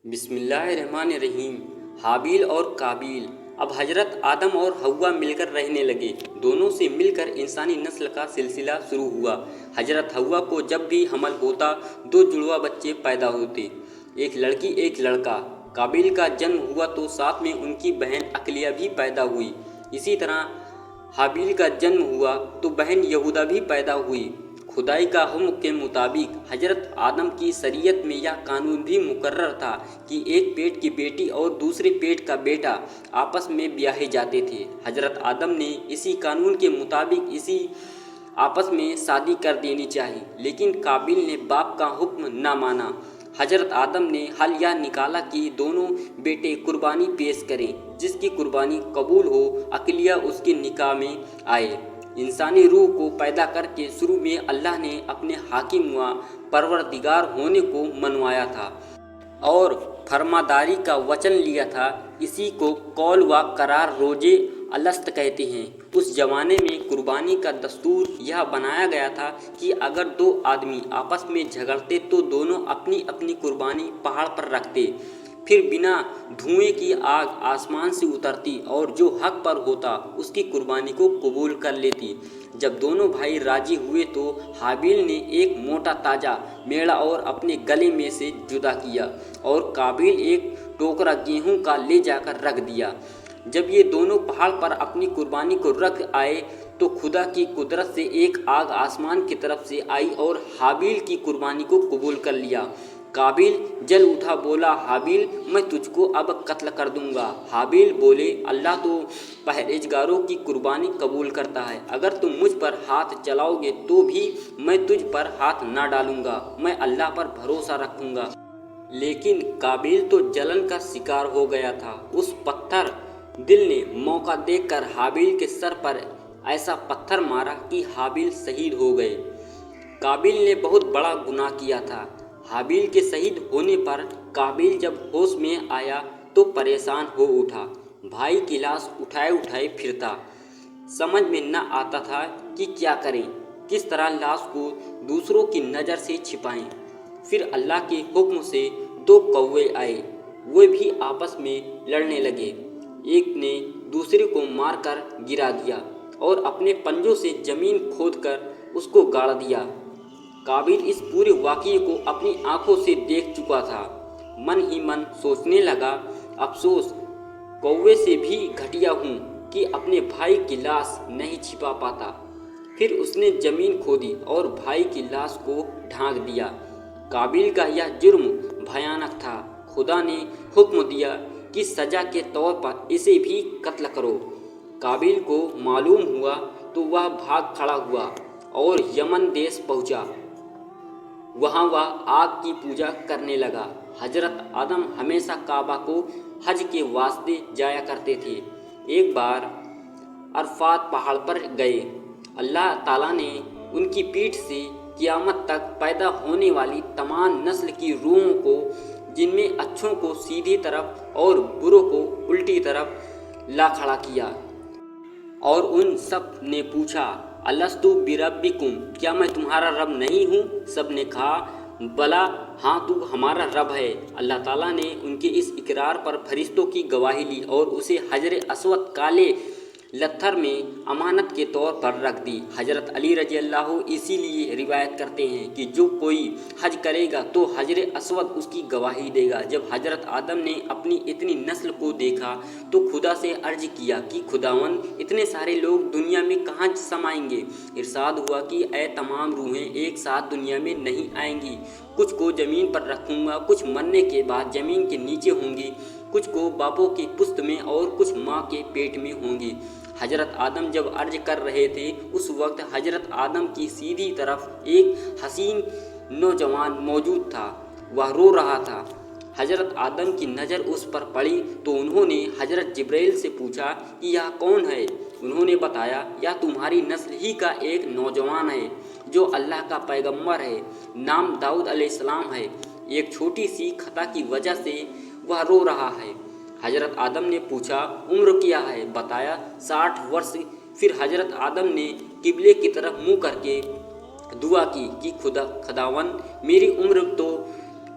بسم اللہ الرحمن الرحیم۔ حابیل اور قابیل۔ اب حضرت آدم اور حوا مل کر رہنے لگے۔ دونوں سے مل کر انسانی نسل کا سلسلہ شروع ہوا۔ حضرت حوا کو جب بھی حمل ہوتا دو جڑواں بچے پیدا ہوتے، ایک لڑکی ایک لڑکا۔ قابیل کا جنم ہوا تو ساتھ میں ان کی بہن عقلیہ بھی پیدا ہوئی۔ اسی طرح حابیل کا جنم ہوا تو بہن یہودا بھی پیدا ہوئی۔ خدائی کا حکم کے مطابق حضرت آدم کی شریعت میں یہ قانون بھی مقرر تھا کہ ایک پیٹ کی بیٹی اور دوسرے پیٹ کا بیٹا آپس میں بیاہے جاتے تھے۔ حضرت آدم نے اسی قانون کے مطابق اسی آپس میں شادی کر دینی چاہی، لیکن قابیل نے باپ کا حکم نہ مانا۔ حضرت آدم نے حل یہ نکالا کہ دونوں بیٹے قربانی پیش کریں۔ جس کی قربانی قبول ہو عقلیہ اس کے نکاح میں آئے۔ انسانی روح کو پیدا کر کے شروع میں اللہ نے اپنے حاکم و پروردگار ہونے کو منوایا تھا اور فرمانداری کا وچن لیا تھا۔ اسی کو قول و قرار روزے الست کہتے ہیں۔ اس زمانے میں قربانی کا دستور یہ بنایا گیا تھا کہ اگر دو آدمی آپس میں جھگڑتے تو دونوں اپنی اپنی قربانی پہاڑ پر رکھتے، پھر بنا دھوئیں کی آگ آسمان سے اترتی اور جو حق پر ہوتا اس کی قربانی کو قبول کر لیتی۔ جب دونوں بھائی راضی ہوئے تو حابیل نے ایک موٹا تازہ میڑا اور اپنے گلے میں سے جدا کیا اور قابیل ایک ٹوکرا گیہوں کا لے جا کر رکھ دیا۔ جب یہ دونوں پہاڑ پر اپنی قربانی کو رکھ آئے تو خدا کی قدرت سے ایک آگ آسمان کی طرف سے آئی اور حابیل کی قربانی کو قبول کر لیا۔ قابیل جل اٹھا، بولا حابیل میں تجھ کو اب قتل کر دوں گا۔ حابیل بولے اللہ تو پرہیزگاروں کی قربانی قبول کرتا ہے، اگر تم مجھ پر ہاتھ چلاؤ گے تو بھی میں تجھ پر ہاتھ نہ ڈالوں گا، میں اللہ پر بھروسہ رکھوں گا۔ لیکن قابیل تو جلن کا شکار ہو گیا تھا۔ اس پتھر دل نے موقع دیکھ کر حابیل کے سر پر ایسا پتھر مارا کہ حابیل شہید ہو گئے۔ قابیل نے بہت بڑا گناہ کیا تھا۔ حابیل کے شہید ہونے پر قابیل جب ہوش میں آیا تو پریشان ہو اٹھا، بھائی کی لاش اٹھائے اٹھائے پھرتا۔ سمجھ میں نہ آتا تھا کہ کیا کریں، کس طرح لاش کو دوسروں کی نظر سے چھپائیں۔ پھر اللہ کے حکم سے دو کوے آئے، وہ بھی آپس میں لڑنے لگے۔ ایک نے دوسرے کو مار کر گرا دیا اور اپنے پنجوں سے زمین کھود کر اس کو گاڑ دیا۔ قابیل اس پورے واقعے کو اپنی آنکھوں سے دیکھ چکا تھا۔ من ہی من سوچنے لگا، افسوس کوے سے بھی گھٹیا ہوں کہ اپنے بھائی کی لاش نہیں چھپا پاتا۔ پھر اس نے زمین کھودی اور بھائی کی لاش کو ڈھانک دیا۔ قابیل کا یہ جرم بھیانک تھا۔ خدا نے حکم دیا کہ سزا کے طور پر اسے بھی قتل کرو۔ قابیل کو معلوم ہوا تو وہ بھاگ کھڑا ہوا اور یمن دیش پہنچا۔ وہاں وہ آگ کی پوجا کرنے لگا۔ حضرت آدم ہمیشہ کعبہ کو حج کے واسطے جایا کرتے تھے۔ ایک بار عرفات پہاڑ پر گئے۔ اللہ تعالیٰ نے ان کی پیٹھ سے قیامت تک پیدا ہونے والی تمام نسل کی روحوں کو، جن میں اچھوں کو سیدھی طرف اور بروں کو الٹی طرف لا کھڑا کیا، اور ان سب نے پوچھا الستُ بربکم، کیا میں تمہارا رب نہیں ہوں؟ سب نے کہا بلا، ہاں تو ہمارا رب ہے۔ اللہ تعالیٰ نے ان کے اس اقرار پر فرشتوں کی گواہی لی اور اسے حجر اسود کالے پتھر میں امانت کے طور پر رکھ دی۔ حضرت علی رضی اللہ اسی لیے روایت کرتے ہیں کہ جو کوئی حج کرے گا تو حجر اسود اس کی گواہی دے گا۔ جب حضرت آدم نے اپنی اتنی نسل کو دیکھا تو خدا سے عرض کیا کہ خداوند اتنے سارے لوگ دنیا میں کہاں سمائیں گے؟ ارشاد ہوا کہ اے تمام روحیں ایک ساتھ دنیا میں نہیں آئیں گی، کچھ کو زمین پر رکھوں گا، کچھ مرنے کے بعد زمین کے نیچے ہوں گی، کچھ کو باپوں کی پشت میں اور کچھ ماں کے پیٹ میں ہوں گی۔ حضرت آدم جب عرض کر رہے تھے اس وقت حضرت آدم کی سیدھی طرف ایک حسین نوجوان موجود تھا، وہ رو رہا تھا۔ حضرت آدم کی نظر اس پر پڑی تو انہوں نے حضرت جبرائیل سے پوچھا کہ یہ کون ہے؟ انہوں نے بتایا یہ تمہاری نسل ہی کا ایک نوجوان ہے جو اللہ کا پیغمبر ہے، نام داؤد علیہ السلام ہے، ایک چھوٹی سی خطا کی وجہ سے وہ رو رہا ہے۔ حضرت آدم نے پوچھا عمر کیا ہے؟ بتایا 60 برس۔ پھر حضرت آدم نے قبلے کی طرف منہ کر کے دعا کی کہ خداوند میری عمر تو